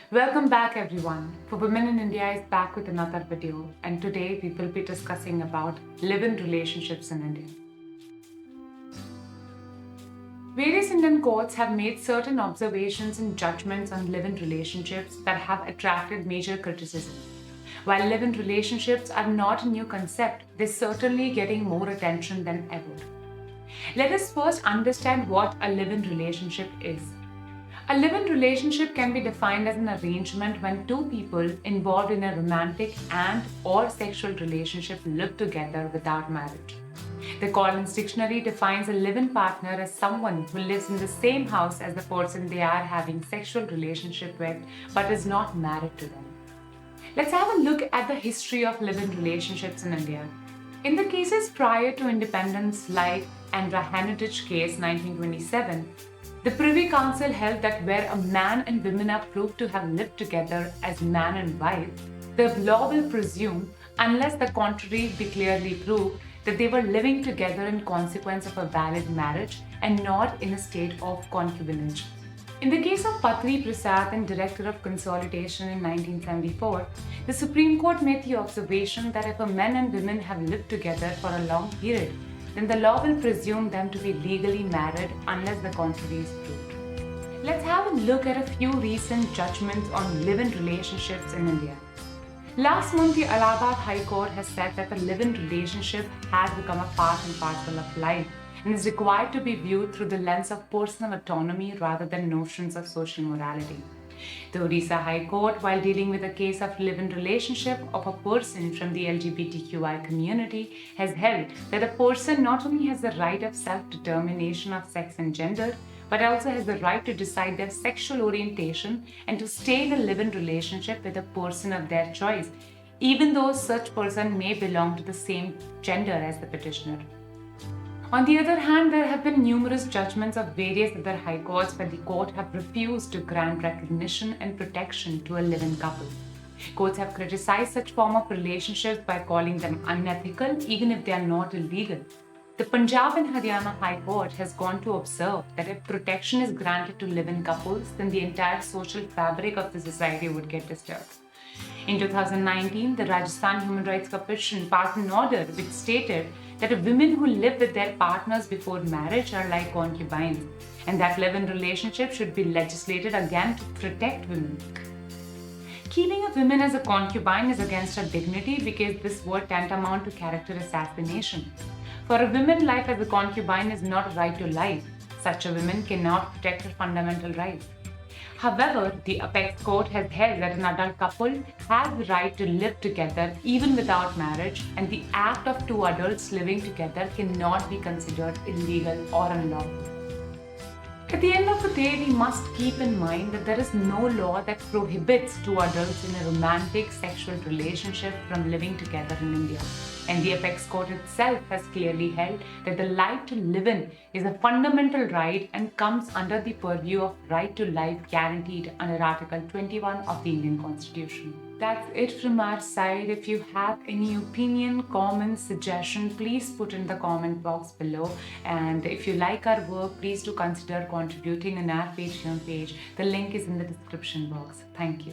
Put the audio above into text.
Welcome back everyone. For Women in India is back with another video, and today we will be discussing about live-in relationships in India. Various Indian courts have made certain observations and judgments on live-in relationships that have attracted major criticism. While live-in relationships are not a new concept, they're certainly getting more attention than ever. Let us first understand what a live-in relationship is. A live-in relationship can be defined as an arrangement when two people involved in a romantic and/or sexual relationship live together without marriage. The Collins Dictionary defines a live-in partner as someone who lives in the same house as the person they are having sexual relationship with but is not married to them. Let's have a look at the history of live-in relationships in India. In the cases prior to independence, like Andhra-Heritage case 1927, the Privy Council held that where a man and women are proved to have lived together as man and wife, the law will presume, unless the contrary be clearly proved, that they were living together in consequence of a valid marriage and not in a state of concubinage. In the case of Patri Prasad and Director of Consolidation in 1974, the Supreme Court made the observation that if a man and women have lived together for a long period, then the law will presume them to be legally married unless the contrary is proved. Let's have a look at a few recent judgments on live-in relationships in India. Last month, the Allahabad High Court has said that the live-in relationship has become a part and parcel of life and is required to be viewed through the lens of personal autonomy rather than notions of social morality. The Odisha High Court, while dealing with a case of live-in relationship of a person from the LGBTQI community, has held that a person not only has the right of self-determination of sex and gender, but also has the right to decide their sexual orientation and to stay in a live-in relationship with a person of their choice, even though such person may belong to the same gender as the petitioner. On the other hand, there have been numerous judgments of various other high courts where the court have refused to grant recognition and protection to a live-in couple. Courts have criticized such form of relationships by calling them unethical even if they are not illegal. The Punjab and Haryana High Court has gone to observe that if protection is granted to live-in couples, then the entire social fabric of the society would get disturbed. In 2019, the Rajasthan Human Rights Commission passed an order which stated that women who live with their partners before marriage are like concubines, and that live-in relationship should be legislated again to protect women. Keeping a woman as a concubine is against her dignity because this were tantamount to character assassination. For a woman, life as a concubine is not a right to life. Such a woman cannot protect her fundamental rights. However, the apex court has held that an adult couple has the right to live together even without marriage, and the act of two adults living together cannot be considered illegal or unlawful. At the end of the day, we must keep in mind that there is no law that prohibits two adults in a romantic sexual relationship from living together in India. And the apex court itself has clearly held that the right to live in is a fundamental right and comes under the purview of right to life guaranteed under Article 21 of the Indian Constitution. That's it from our side. If you have any opinion, comments, suggestion, please put in the comment box below. And if you like our work, please do consider contributing on our Patreon page. The link is in the description box. Thank you.